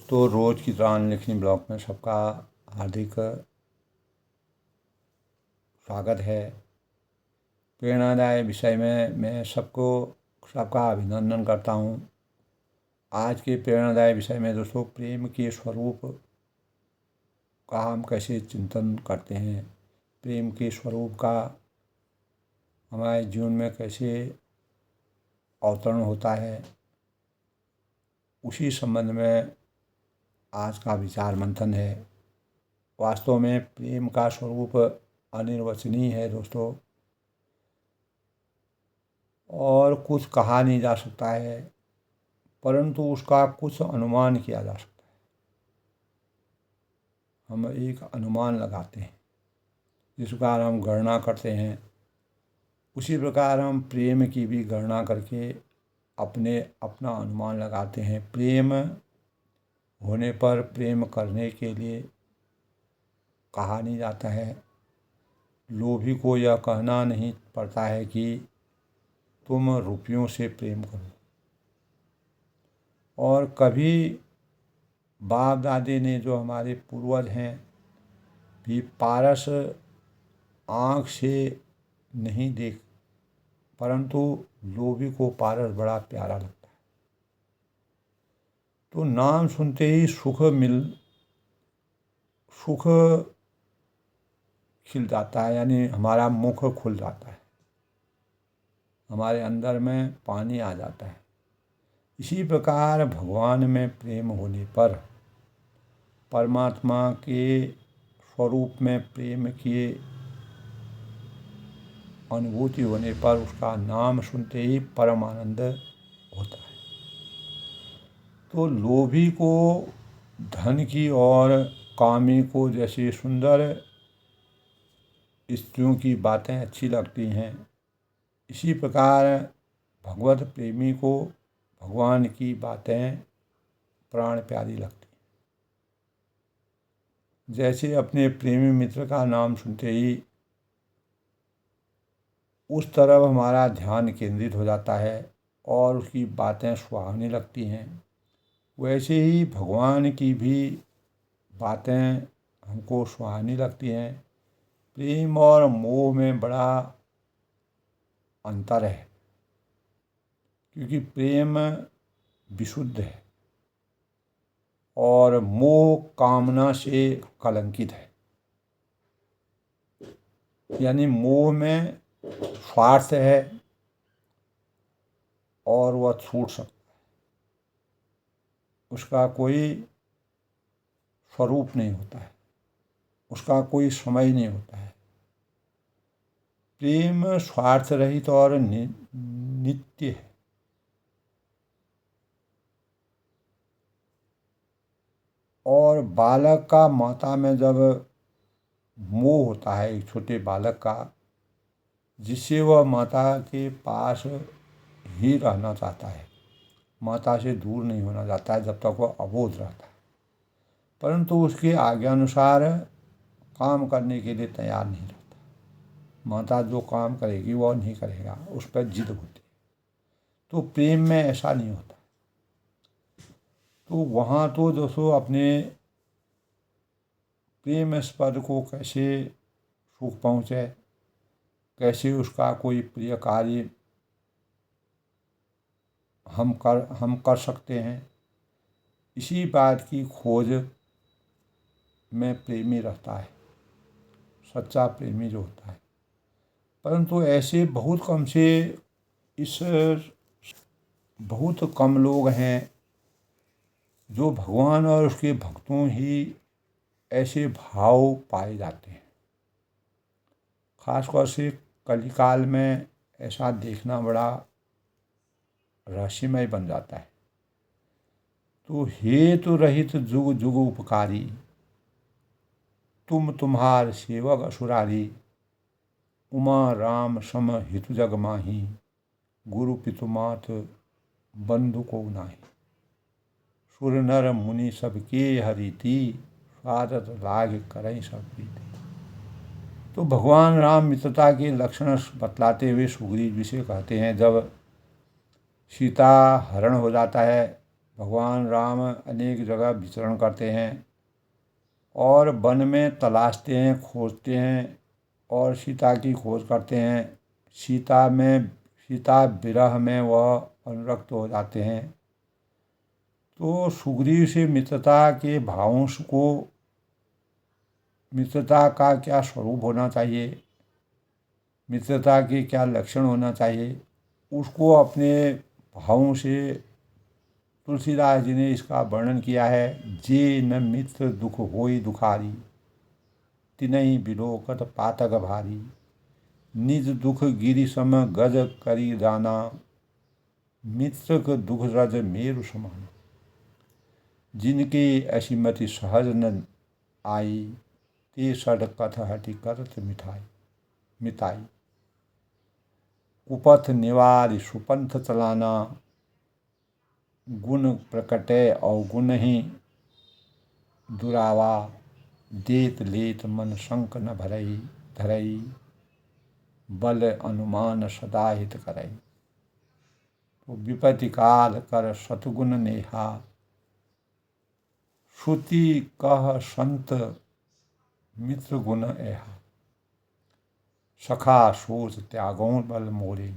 तो रोज़ की तरह लिखनी ब्लॉग में सबका हार्दिक स्वागत है। प्रेरणादायक विषय में मैं सबका अभिनंदन करता हूँ। आज के प्रेरणादायक विषय में दोस्तों प्रेम के स्वरूप का हम कैसे चिंतन करते हैं, प्रेम के स्वरूप का हमारे जीवन में कैसे अवतरण होता है, उसी संबंध में आज का विचार मंथन है। वास्तव में प्रेम का स्वरूप अनिर्वचनीय है दोस्तों, और कुछ कहा नहीं जा सकता है, परंतु उसका कुछ अनुमान किया जा सकता है। हम एक अनुमान लगाते हैं, जिस प्रकार हम गणना करते हैं, उसी प्रकार हम प्रेम की भी गणना करके अपना अनुमान लगाते हैं। प्रेम होने पर प्रेम करने के लिए कहा नहीं जाता है। लोभी को यह कहना नहीं पड़ता है कि तुम रुपयों से प्रेम करो। और कभी बाप दादी ने, जो हमारे पूर्वज हैं, भी पारस आँख से नहीं देख, परंतु लोभी को पारस बड़ा प्यारा लगता है। तो नाम सुनते ही सुख खिल जाता है, यानी हमारा मुख खुल जाता है, हमारे अंदर में पानी आ जाता है। इसी प्रकार भगवान में प्रेम होने पर, परमात्मा के स्वरूप में प्रेम की अनुभूति होने पर उसका नाम सुनते ही परम आनंद होता है। तो लोभी को धन की और कामी को जैसे सुंदर स्त्रियों की बातें अच्छी लगती हैं, इसी प्रकार भगवत प्रेमी को भगवान की बातें प्राण प्यारी लगती हैं। जैसे अपने प्रेमी मित्र का नाम सुनते ही उस तरफ हमारा ध्यान केंद्रित हो जाता है और उसकी बातें सुहावनी लगती हैं, वैसे ही भगवान की भी बातें हमको सुहावनी लगती हैं। प्रेम और मोह में बड़ा अंतर है, क्योंकि प्रेम विशुद्ध है और मोह कामना से कलंकित है। यानी मोह में स्वार्थ है और वह छूट सकता है, उसका कोई स्वरूप नहीं होता है, उसका कोई समय नहीं होता है। प्रेम स्वार्थ रहित और नित्य है। और बालक का माता में जब मोह होता है, एक छोटे बालक का, जिससे वह माता के पास ही रहना चाहता है, माता से दूर नहीं होना चाहता है जब तक वह अबोध रहता है, परंतु उसके आज्ञानुसार काम करने के लिए तैयार नहीं रहता। माता जो काम करेगी वह नहीं करेगा, उस पर जिद होती है। तो प्रेम में ऐसा नहीं होता। तो वहाँ तो दोस्तों अपने प्रेम स्पद को कैसे सुख पहुँचे, कैसे उसका कोई प्रिय कार्य हम कर सकते हैं, इसी बात की खोज में प्रेमी रहता है, सच्चा प्रेमी जो होता है। परंतु ऐसे बहुत कम लोग हैं जो भगवान और उसके भक्तों ही ऐसे भाव पाए जाते हैं। खासतौर से कलिकाल में ऐसा देखना बड़ा रहस्यमय बन जाता है। तो हेतु रहित जुग जुग उपकारी, तुम्हार सेवक असुरारी, उमा राम सम हितु जग माही, गुरु पितुमात बंधु को नाही, सुर नर मुनि सबके हरिति, स्वादत लाग करें सब प्रीति। तो भगवान राम मित्रता के लक्षण बतलाते हुए सुग्रीव जी से कहते हैं, जब सीता हरण हो जाता है भगवान राम अनेक जगह विचरण करते हैं और वन में तलाशते हैं, खोजते हैं और सीता की खोज करते हैं। सीता विरह में वह अनुरक्त हो जाते हैं। तो सुग्रीव से मित्रता का क्या स्वरूप होना चाहिए, मित्रता के क्या लक्षण होना चाहिए, उसको अपने भावों से तुलसीदास जी ने इसका वर्णन किया है। जे न मित्र दुख होई दुखारी, तिनहि बिलोकत पातक भारी। निज दुख गिरि सम गज करी दाना, मित्र क दुख रज मेरु समान। जिनके असिमति सहज न आई, ते सड कथ हटि करत मिताई। कुपथ निवारि सुपंथ चलाना, गुण प्रकटै अवगुण ही दुरावा। देत लेत मन शंक न धरई, बल अनुमान सदा हित करई। तो विपत्ति काल कर सतगुण नेहा, श्रुति कह संत मित्र गुण एहा। सखा सोच त्यागों बल मोरे,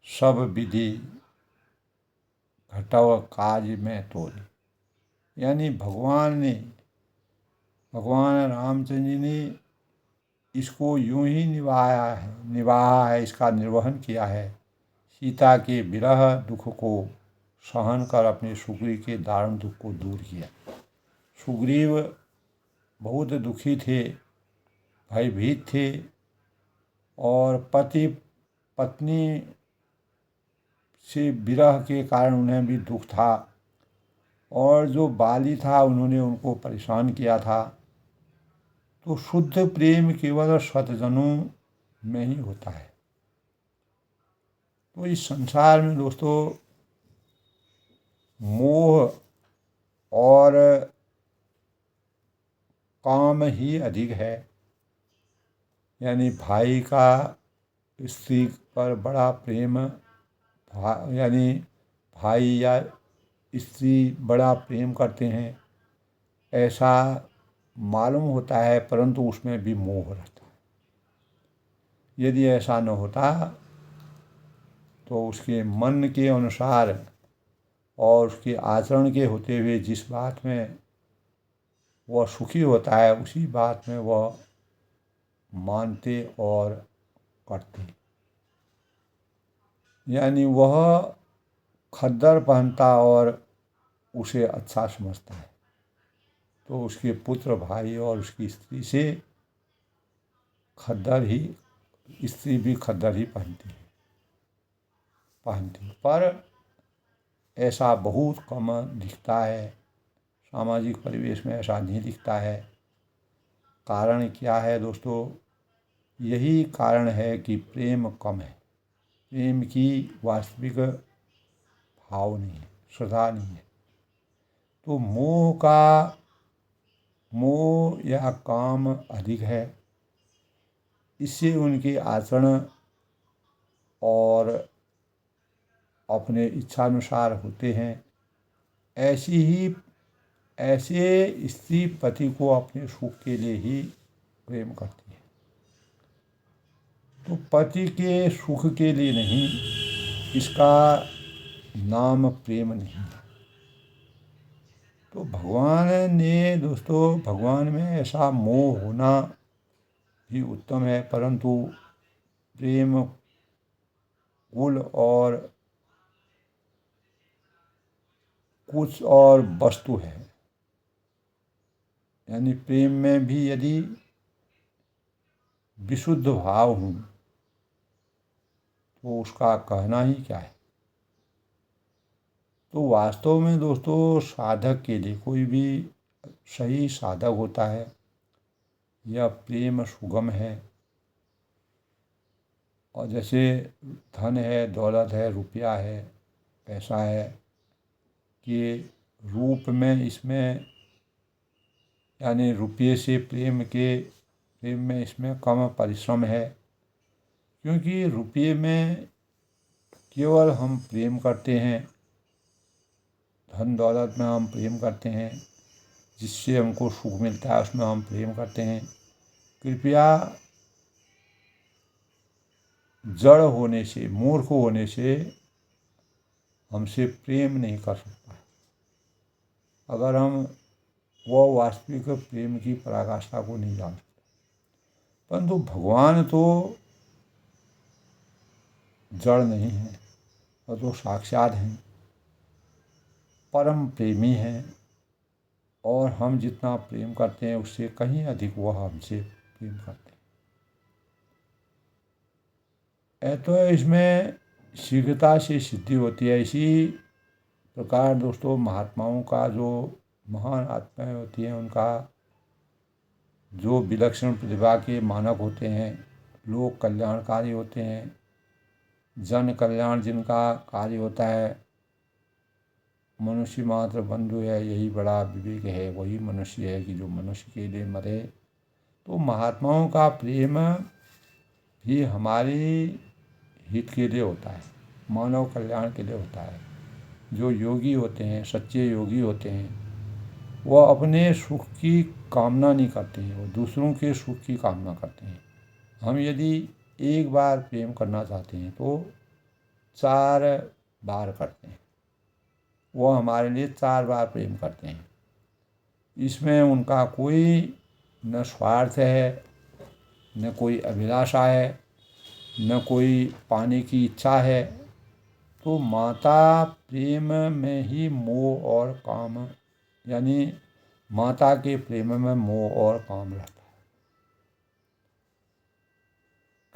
सब विधि घटव काज में तोरे। यानी भगवान रामचंद्र जी ने इसको यूं ही निभाया है, इसका निर्वहन किया है। सीता के विरह दुख को सहन कर अपने सुग्रीव के दारुण दुख को दूर किया। सुग्रीव बहुत दुखी थे, भयभीत थे और पति पत्नी से विरह के कारण उन्हें भी दुख था और जो बाली था उन्होंने उनको परेशान किया था। तो शुद्ध प्रेम केवल सतजनों में ही होता है। तो इस संसार में दोस्तों मोह और काम ही अधिक है। यानी भाई का स्त्री पर बड़ा प्रेम, यानी भाई या स्त्री बड़ा प्रेम करते हैं ऐसा मालूम होता है, परंतु उसमें भी मोह रहता है। यदि ऐसा न होता तो उसके मन के अनुसार और उसके आचरण के होते हुए जिस बात में वह सुखी होता है उसी बात में वह मानते और करते। यानी वह खद्दर पहनता और उसे अच्छा समझता है तो उसके पुत्र भाई और उसकी स्त्री से स्त्री भी खद्दर ही पहनती है। पर ऐसा बहुत कम दिखता है, सामाजिक परिवेश में ऐसा नहीं दिखता है। कारण क्या है दोस्तों? यही कारण है कि प्रेम कम है। प्रेम की वास्तविक भाव नहीं है, श्रद्धा नहीं है। तो मोह या काम अधिक है। इससे उनके आचरण और अपने इच्छानुसार होते हैं। ऐसे स्त्री पति को अपने सुख के लिए ही प्रेम करती है, तो पति के सुख के लिए नहीं। इसका नाम प्रेम नहीं है। तो भगवान में ऐसा मोह होना भी उत्तम है, परंतु प्रेम कुल और कुछ और वस्तु है। यानी प्रेम में भी यदि विशुद्ध भाव हो तो उसका कहना ही क्या है। तो वास्तव में दोस्तों साधक के लिए, कोई भी सही साधक होता है, यह प्रेम सुगम है। और जैसे धन है, दौलत है, रुपया है, पैसा है कि रूप में इसमें, यानी रुपये से प्रेम में इसमें कम परिश्रम है। क्योंकि रुपये में केवल हम प्रेम करते हैं धन दौलत में हम प्रेम करते हैं, जिससे हमको सुख मिलता है उसमें हम प्रेम करते हैं। कृपया जड़ होने से, मूर्ख होने से हमसे प्रेम नहीं कर सकता। अगर हम वो वास्तविक प्रेम की पराकाष्ठा को नहीं जान सकते। परंतु भगवान तो जड़ नहीं है, और तो साक्षात हैं, परम प्रेमी हैं, और हम जितना प्रेम करते हैं उससे कहीं अधिक वह हमसे प्रेम करते हैं। तो इसमें शीघ्रता से सिद्धि होती है। इसी प्रकार दोस्तों महात्माओं का जो महान आत्माएं होती हैं उनका जो विलक्षण प्रतिभा के मानक होते हैं, लोक कल्याणकारी होते हैं, जन कल्याण जिनका कार्य होता है, मनुष्य मात्र बंधु है यही बड़ा विवेक है, वही मनुष्य है कि जो मनुष्य के लिए मरे। तो महात्माओं का प्रेम भी हमारे हित के लिए होता है, मानव कल्याण के लिए होता है। जो योगी होते हैं, सच्चे योगी होते हैं, वो अपने सुख की कामना नहीं करते हैं, वो दूसरों के सुख की कामना करते हैं। हम यदि एक बार प्रेम करना चाहते हैं तो 4 बार करते हैं, वो हमारे लिए 4 बार प्रेम करते हैं। इसमें उनका कोई न स्वार्थ है, न कोई अभिलाषा है, न कोई पाने की इच्छा है। तो माता प्रेम में ही मोह और काम, यानी माता के प्रेम में मोह और काम रहता है।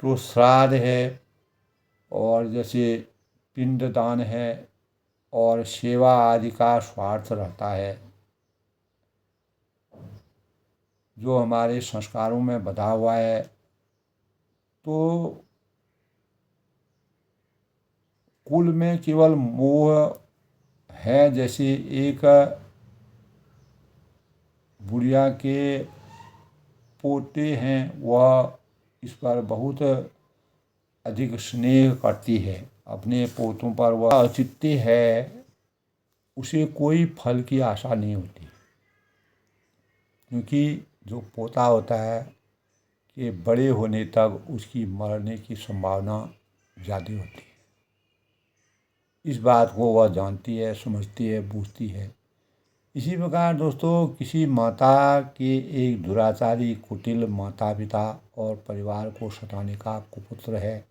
तो श्राद्ध है, और जैसे पिंडदान है, और सेवा आदि का स्वार्थ रहता है, जो हमारे संस्कारों में बधा हुआ है। तो कुल में केवल मोह है। जैसे एक बुढ़िया के पोते हैं, वह इस पर बहुत अधिक स्नेह करती है, अपने पोतों पर वह औचित्य है, उसे कोई फल की आशा नहीं होती। क्योंकि जो पोता होता है कि बड़े होने तक उसकी मरने की संभावना ज़्यादा होती है। इस बात को वह जानती है, समझती है, बूझती है। इसी प्रकार दोस्तों किसी माता के एक दुराचारी कुटिल माता पिता और परिवार को सताने का कुपुत्र है,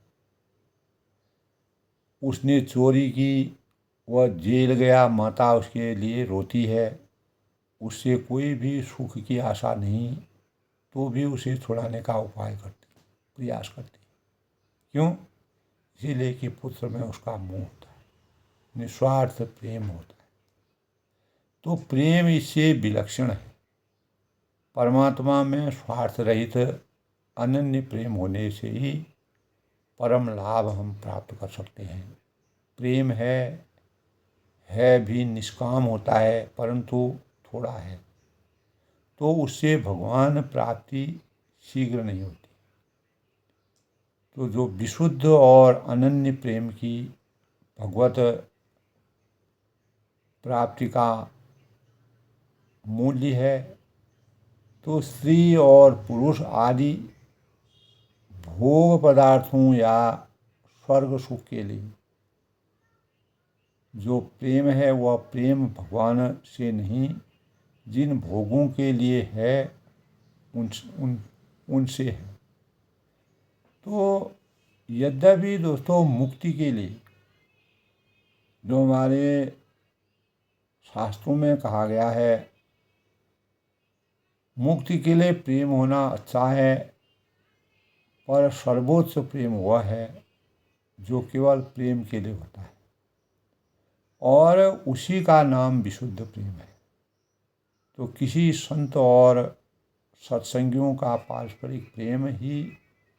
उसने चोरी की, वह जेल गया, माता उसके लिए रोती है, उससे कोई भी सुख की आशा नहीं, तो भी उसे छुड़ाने का उपाय करती, प्रयास करती। क्यों? इसीलिए कि पुत्र में उसका मोह होता है, निस्वार्थ प्रेम होता है। तो प्रेम इससे विलक्षण है। परमात्मा में स्वार्थ रहित अनन्य प्रेम होने से ही परम लाभ हम प्राप्त कर सकते हैं। प्रेम है भी निष्काम होता है, परंतु थोड़ा है, तो उससे भगवान प्राप्ति शीघ्र नहीं होती। तो जो विशुद्ध और अनन्य प्रेम की भगवत प्राप्ति का मूल्य है, तो स्त्री और पुरुष आदि भोग पदार्थों या स्वर्ग सुख के लिए जो प्रेम है, वह प्रेम भगवान से नहीं, जिन भोगों के लिए है उनसे है। तो यद्यपि दोस्तों मुक्ति के लिए जो हमारे शास्त्रों में कहा गया है, मुक्ति के लिए प्रेम होना अच्छा है, पर सर्वोच्च प्रेम वह है जो केवल प्रेम के लिए होता है, और उसी का नाम विशुद्ध प्रेम है। तो किसी संत और सत्संगियों का पारस्परिक प्रेम ही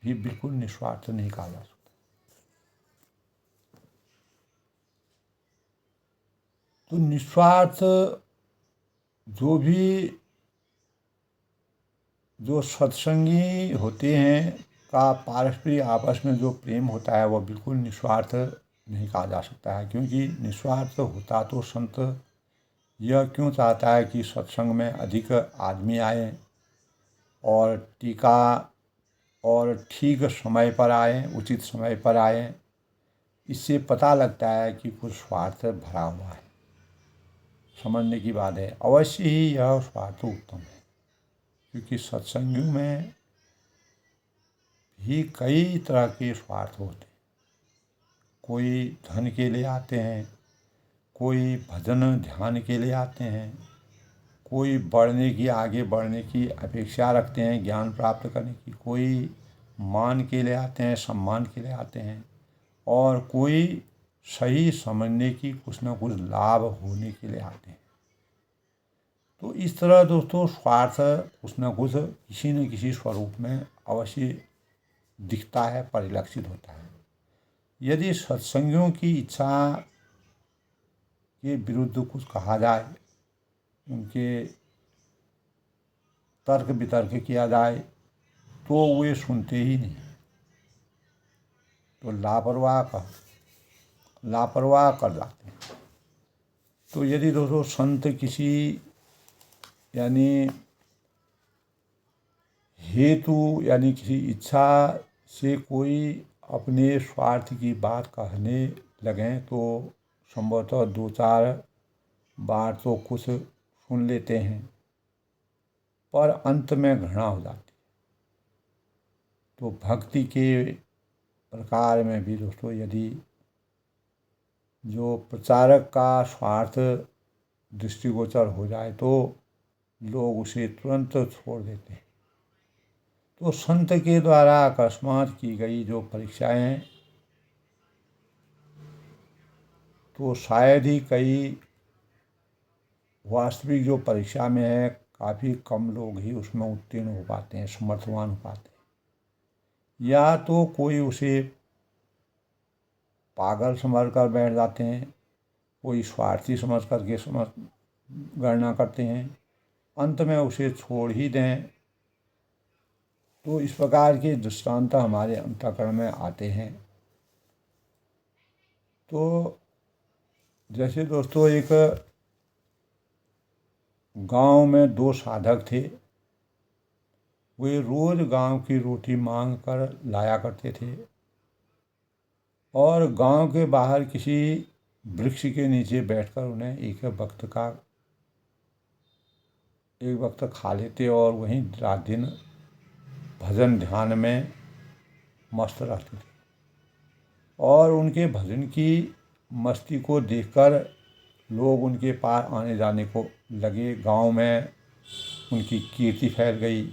भी बिल्कुल निस्वार्थ नहीं कहा जा सकता। तो निस्वार्थ जो सत्संगी होते हैं का पारस्परिक आपस में जो प्रेम होता है, वह बिल्कुल निस्वार्थ नहीं कहा जा सकता है। क्योंकि निस्वार्थ होता तो संत यह क्यों चाहता है कि सत्संग में अधिक आदमी आए और टीका और ठीक समय पर आए, उचित समय पर आए। इससे पता लगता है कि कुछ स्वार्थ भरा हुआ है। समझने की बात है, अवश्य ही यह स्वार्थ उत्तम है, क्योंकि सत्संगियों में भी कई तरह के स्वार्थ होते हैं। कोई धन के लिए आते हैं, कोई भजन ध्यान के लिए आते हैं, कोई बढ़ने की, आगे बढ़ने की अपेक्षा रखते हैं, ज्ञान प्राप्त करने की, कोई मान के लिए आते हैं, सम्मान के लिए आते हैं, और कोई सही समझने की कुछ ना कुछ लाभ होने के लिए आते हैं। तो इस तरह दोस्तों स्वार्थ कुछ ना कुछ किसी न किसी स्वरूप में अवश्य दिखता है, परिलक्षित होता है। यदि सत्संगियों की इच्छा के विरुद्ध कुछ कहा जाए, उनके तर्क वितर्क किया जाए, तो वे सुनते ही नहीं, तो लापरवाह कर जाते हैं। तो यदि दोस्तों संत किसी यानी हेतु यानी किसी इच्छा से कोई अपने स्वार्थ की बात कहने लगें, तो संभवतः 2-4 बार तो कुछ सुन लेते हैं, पर अंत में घृणा हो जाती है। तो भक्ति के प्रकार में भी दोस्तों यदि जो प्रचारक का स्वार्थ दृष्टिगोचर हो जाए, तो लोग उसे तुरंत छोड़ देते हैं। तो संत के द्वारा अकस्मात की गई जो परीक्षाएं, तो शायद ही कई वास्तविक जो परीक्षा में है, काफ़ी कम लोग ही उसमें उत्तीर्ण हो पाते हैं, समर्थवान हो पाते हैं। या तो कोई उसे पागल समझ कर बैठ जाते हैं, कोई स्वार्थी समझ करके गणना करते हैं, अंत में उसे छोड़ ही दें। तो इस प्रकार के दृष्टांत हमारे अंतःकरण में आते हैं। तो जैसे दोस्तों एक गांव में 2 साधक थे। वे रोज गांव की रोटी मांग कर लाया करते थे और गांव के बाहर किसी वृक्ष के नीचे बैठकर उन्हें एक वक्त खा लेते और वहीं रात दिन भजन ध्यान में मस्त रहते थे। और उनके भजन की मस्ती को देखकर लोग उनके पास आने जाने को लगे। गांव में उनकी कीर्ति फैल गई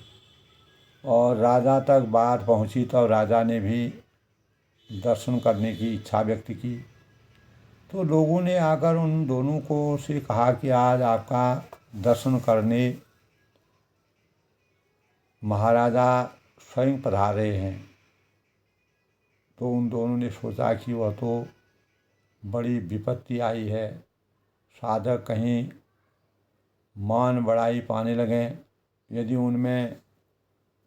और राजा तक बात पहुंची, तब राजा ने भी दर्शन करने की इच्छा व्यक्त की। तो लोगों ने आकर उन दोनों को से कहा कि आज आपका दर्शन करने महाराजा स्वयं पधार रहे हैं। तो उन दोनों ने सोचा कि वह तो बड़ी विपत्ति आई है, साधक कहीं मान बड़ाई पाने लगें, यदि उनमें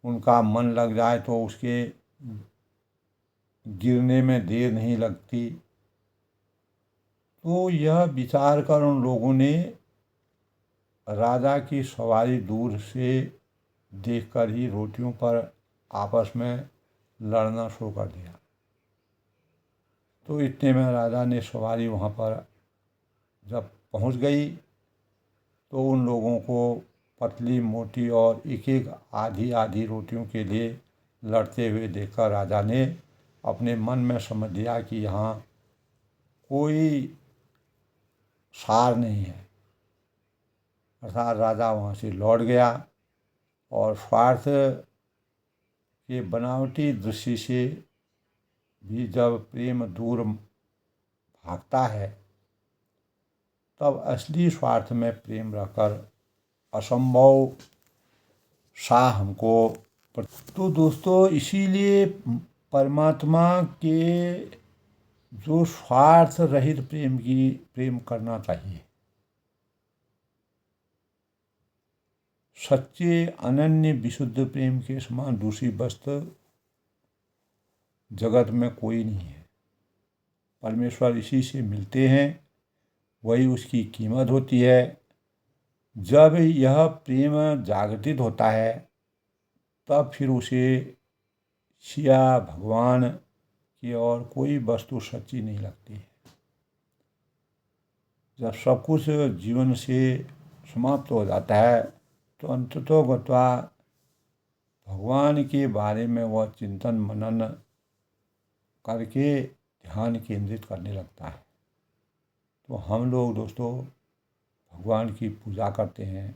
उनका मन लग जाए तो उसके गिरने में देर नहीं लगती। तो यह विचार कर उन लोगों ने राजा की सवारी दूर से देखकर ही रोटियों पर आपस में लड़ना शुरू कर दिया। तो इतने में राजा ने सवारी वहाँ पर जब पहुँच गई, तो उन लोगों को पतली मोटी और एक एक आधी आधी रोटियों के लिए लड़ते हुए देखकर राजा ने अपने मन में समझ लिया कि यहाँ कोई सार नहीं है। अर्थात राजा वहाँ से लौट गया और स्वार्थ के बनावटी दृष्टि से भी जब प्रेम दूर भागता है, तब असली स्वार्थ में प्रेम रहकर असंभव सा हमको। तो दोस्तों इसीलिए परमात्मा के जो स्वार्थ रहित प्रेम करना चाहिए। सच्चे अनन्य विशुद्ध प्रेम के समान दूसरी वस्तु जगत में कोई नहीं है। परमेश्वर इसी से मिलते हैं, वही उसकी कीमत होती है। जब यह प्रेम जागृत होता है तब फिर उसे सिया भगवान की और कोई वस्तु सच्ची नहीं लगती है। जब सब कुछ जीवन से समाप्त हो जाता है तो अंततोगत्वा भगवान के बारे में वह चिंतन मनन करके ध्यान केंद्रित करने लगता है। तो हम लोग दोस्तों भगवान की पूजा करते हैं,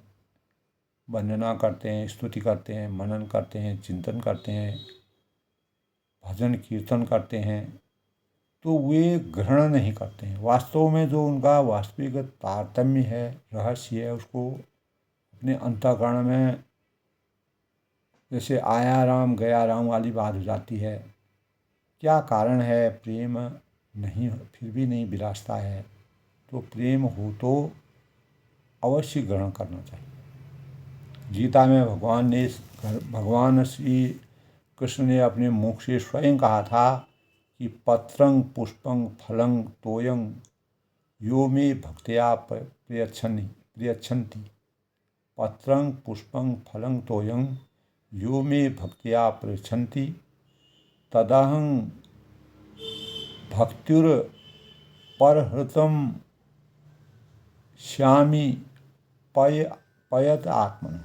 वंदना करते हैं, स्तुति करते हैं, मनन करते हैं, चिंतन करते हैं, भजन कीर्तन करते हैं, तो वे ग्रहण नहीं करते हैं। वास्तव में जो उनका वास्तविक तारतम्य है, रहस्य है, उसको अपने अंतःकरण में जैसे आया राम गया राम वाली बात हो जाती है। क्या कारण है? प्रेम नहीं, फिर भी नहीं विलासता है। तो प्रेम हो तो अवश्य ग्रहण करना चाहिए। गीता में भगवान श्री कृष्ण ने अपने मुख से स्वयं कहा था कि पत्रं पुष्पं फलं तोयं यो मे भक्त्या प्रयच्छन्ति। पत्रं पुष्पं फलं तोयं यो मे भक्त्या प्रयच्छन्ति तदहं भक्तिर्परहृतं श्यामि पयत आत्मन।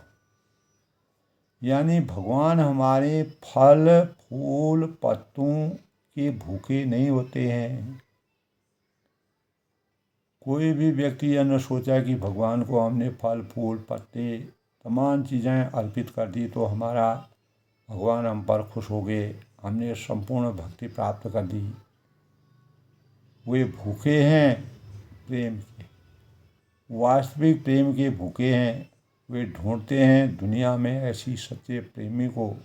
यानी भगवान हमारे फल फूल पत्तों के भूखे नहीं होते हैं। कोई भी व्यक्ति यह न सोचा कि भगवान को हमने फल फूल पत्ते तमाम चीज़ें अर्पित कर दी तो हमारा भगवान हम पर खुश हो गए, हमने संपूर्ण भक्ति प्राप्त कर दी। वे भूखे हैं प्रेम के, वास्तविक प्रेम के भूखे हैं। वे ढूंढते हैं दुनिया में ऐसी सच्चे प्रेमी को।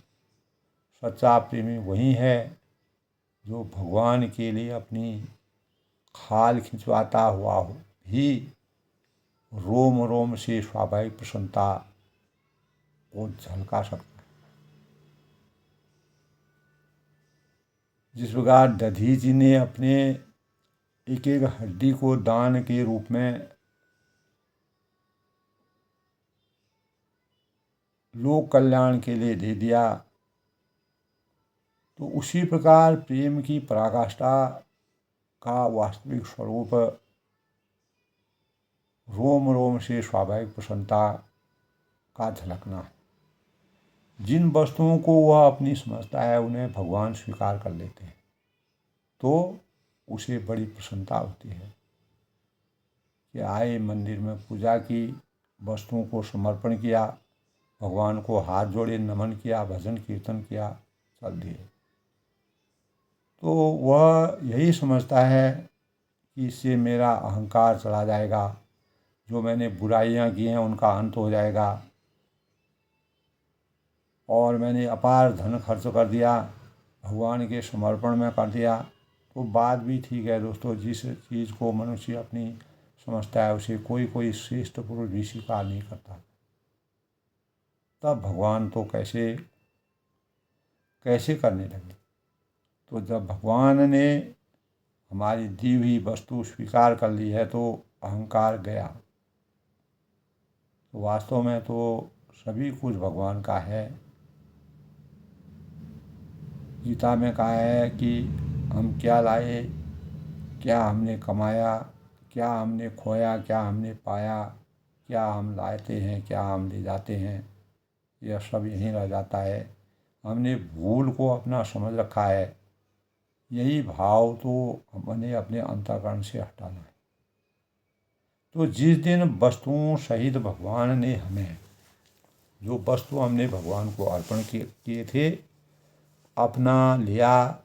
सच्चा प्रेमी वही है जो भगवान के लिए अपनी खाल खिंचवाता हुआ हो भी रोम रोम से स्वाभाविक प्रसन्नता को झलका सकता है। जिस प्रकार दधी जी ने अपने एक एक हड्डी को दान के रूप में लोक कल्याण के लिए दे दिया, तो उसी प्रकार प्रेम की पराकाष्ठा का वास्तविक स्वरूप रोम रोम से स्वाभाविक प्रसन्नता का झलकना है। जिन वस्तुओं को वह अपनी समझता है उन्हें भगवान स्वीकार कर लेते हैं तो उसे बड़ी प्रसन्नता होती है कि आए मंदिर में पूजा की, वस्तुओं को समर्पण किया, भगवान को हाथ जोड़े नमन किया, भजन कीर्तन किया, चल दिए। तो वह यही समझता है कि इससे मेरा अहंकार चला जाएगा, जो मैंने बुराइयां की हैं उनका अंत हो जाएगा, और मैंने अपार धन खर्च कर दिया, भगवान के समर्पण में कर दिया। तो बात भी ठीक है दोस्तों, जिस चीज़ को मनुष्य अपनी समझता है उसे कोई कोई श्रेष्ठ पुरुष भी स्वीकार नहीं करता। तब भगवान तो कैसे करने लगे। तो जब भगवान ने हमारी दी हुई वस्तु स्वीकार कर ली है तो अहंकार गया। तो वास्तव में तो सभी कुछ भगवान का है। गीता में कहा है कि हम क्या लाए, क्या हमने कमाया, क्या हमने खोया, क्या हमने पाया, क्या हम लाते हैं, क्या हम ले जाते हैं, यह सब यहीं रह जाता है। हमने भूल को अपना समझ रखा है। यही भाव तो हमने अपने अंतःकरण से हटाना है। तो जिस दिन वस्तुओं सहित भगवान ने हमें, जो वस्तु हमने भगवान को अर्पण किए थे, अपना लिया,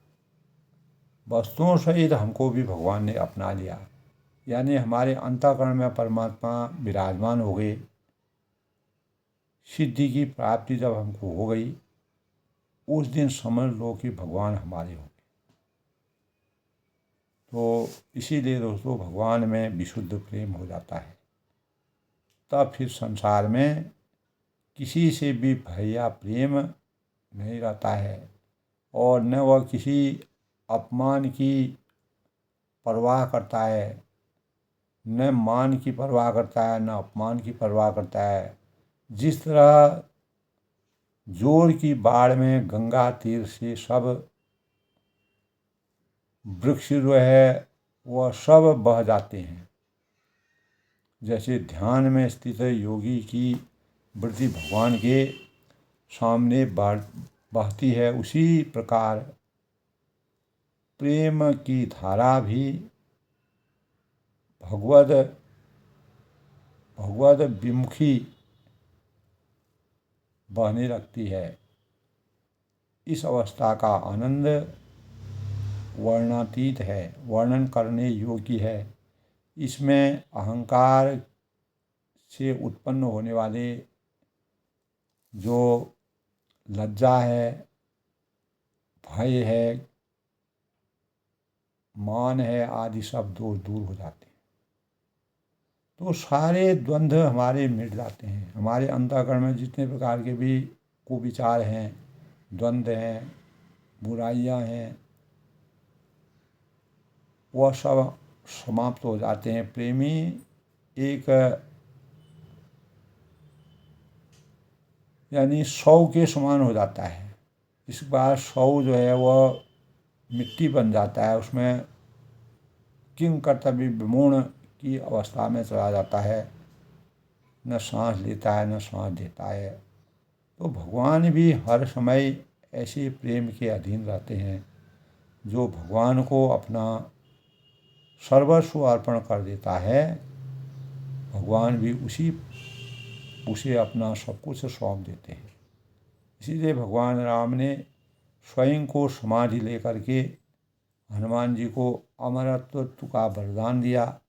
वस्तुओं सहित हमको भी भगवान ने अपना लिया, यानी हमारे अंतःकरण में परमात्मा विराजमान हो गए। सिद्धि की प्राप्ति जब हमको हो गई, उस दिन समझ लो कि भगवान हमारे हो गए। तो इसीलिए दोस्तों भगवान में विशुद्ध प्रेम हो जाता है। तब फिर संसार में किसी से भी भय या प्रेम नहीं रहता है, और न वह किसी अपमान की परवाह करता है, न मान की परवाह करता है न अपमान की परवाह करता है। जिस तरह जोर की बाढ़ में गंगा तीर से सब वृक्ष जो है वह सब बह जाते हैं, जैसे ध्यान में स्थित योगी की वृत्ति भगवान के सामने बहती है, उसी प्रकार प्रेम की धारा भी भगवद विमुखी बहने लगती है। इस अवस्था का आनंद वर्णातीत है, वर्णन करने योग्य है। इसमें अहंकार से उत्पन्न होने वाले जो लज्जा है, भय है, मान है आदि सब दोष दूर हो जाते हैं। तो सारे द्वंद्व हमारे मिट जाते हैं। हमारे अंतःकरण में जितने प्रकार के भी कुविचार हैं, द्वंद्व हैं, बुराइयां हैं, वह सब समाप्त हो जाते हैं। प्रेमी एक यानी सौ के समान हो जाता है। इस बार सौ जो है वह मिट्टी बन जाता है, उसमें किंग कर्तव्य विमूढ़ की अवस्था में चला जाता है, न सांस लेता है न सांस देता है। तो भगवान भी हर समय ऐसे प्रेम के अधीन रहते हैं। जो भगवान को अपना सर्वस्व अर्पण कर देता है, भगवान भी उसे अपना सब कुछ सौंप देते हैं। इसीलिए भगवान राम ने स्वयं को समाधि लेकर के हनुमान जी को अमरत्व का वरदान दिया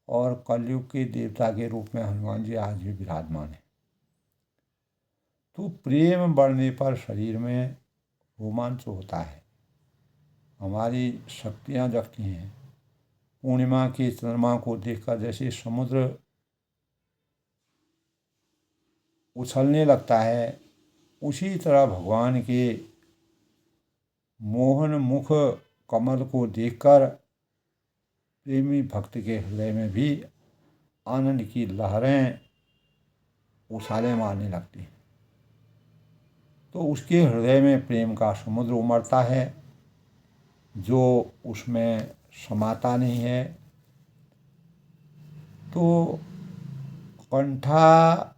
और कलयुग के देवता के रूप में हनुमान जी आज भी विराजमान हैं। तो प्रेम बढ़ने पर शरीर में रोमांच होता है, हमारी शक्तियाँ जगती हैं। पूर्णिमा के चंद्रमा को देखकर जैसे समुद्र उछलने लगता है, उसी तरह भगवान के मोहन मुख कमल को देखकर प्रेमी भक्त के हृदय में भी आनंद की लहरें उछालें मारने लगती हैं। तो उसके हृदय में प्रेम का समुद्र उमड़ता है, जो उसमें समाता नहीं है। तो कंठावरोध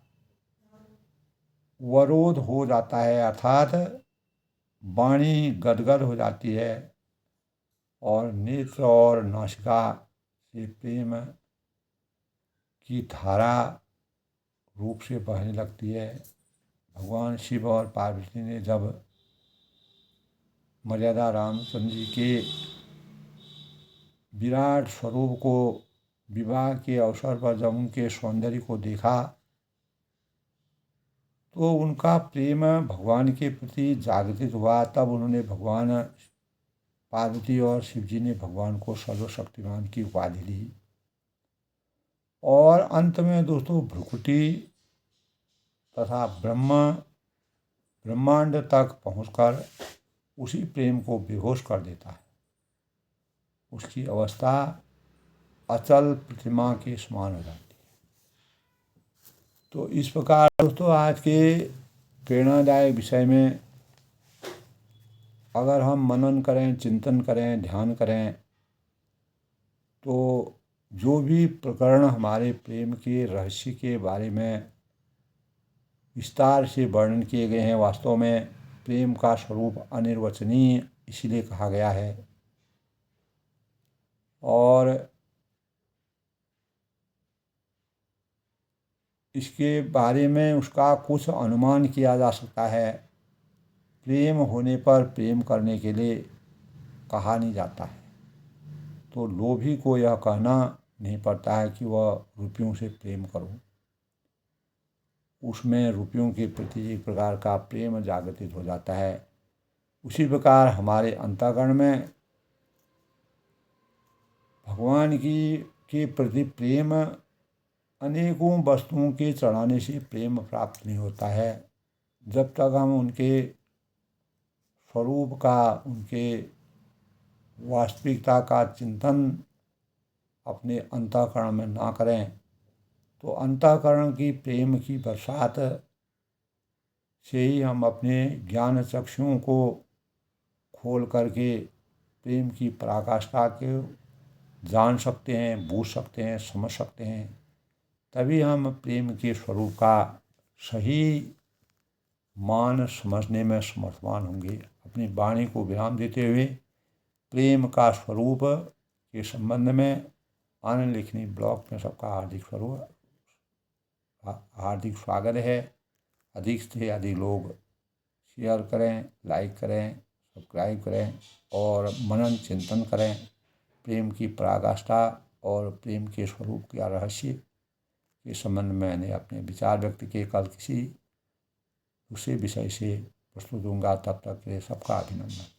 हो जाता है, अर्थात वाणी गदगद हो जाती है और नेत्र और नासिका से प्रेम की धारा रूप से बहने लगती है। भगवान शिव और पार्वती ने जब मर्यादा रामचंद्र जी के विराट स्वरूप को विवाह के अवसर पर जब उनके सौंदर्य को देखा, तो उनका प्रेम भगवान के प्रति जागृत हुआ। तब उन्होंने भगवान पार्वती और शिव जी ने भगवान को सर्वशक्तिमान की उपाधि दी। और अंत में दोस्तों भ्रुकुटी तथा ब्रह्मांड तक पहुंचकर उसी प्रेम को बेहोश कर देता है। उसकी अवस्था अचल प्रतिमा के समान हो जाती है। तो इस प्रकार दोस्तों आज के प्रेरणादायक विषय में अगर हम मनन करें, चिंतन करें, ध्यान करें, तो जो भी प्रकरण हमारे प्रेम के रहस्य के बारे में विस्तार से वर्णन किए गए हैं, वास्तव में प्रेम का स्वरूप अनिर्वचनीय इसीलिए कहा गया है। और इसके बारे में उसका कुछ अनुमान किया जा सकता है। प्रेम होने पर प्रेम करने के लिए कहा नहीं जाता है, तो लोभी को यह कहना नहीं पड़ता है कि वह रुपयों से प्रेम करो। उसमें रुपयों के प्रति एक प्रकार का प्रेम जागृत हो जाता है। उसी प्रकार हमारे अंतःकरण में भगवान के प्रति प्रेम अनेकों वस्तुओं के चढ़ाने से प्रेम प्राप्त नहीं होता है। जब तक हम उनके स्वरूप का, उनके वास्तविकता का चिंतन अपने अंतःकरण में ना करें तो अंतःकरण की प्रेम की बरसात से ही हम अपने ज्ञान चक्षुओं को खोल करके प्रेम की पराकाष्ठा के जान सकते हैं, बूझ सकते हैं, समझ सकते हैं। तभी हम प्रेम के स्वरूप का सही मान समझने में समर्थवान होंगे। अपनी वाणी को विराम देते हुए प्रेम का स्वरूप के संबंध में आनंद लिखनी ब्लॉग में सबका हार्दिक स्वागत है। अधिक से अधिक लोग शेयर करें, लाइक करें, सब्सक्राइब करें और मनन चिंतन करें। प्रेम की पराकाष्ठा और प्रेम के स्वरूप का रहस्य के संबंध में मैंने अपने विचार व्यक्त किए। कल किसी दूसरे विषय से प्रस्तुत दूंगा। तब तक के लिए सबका अभिनंदन।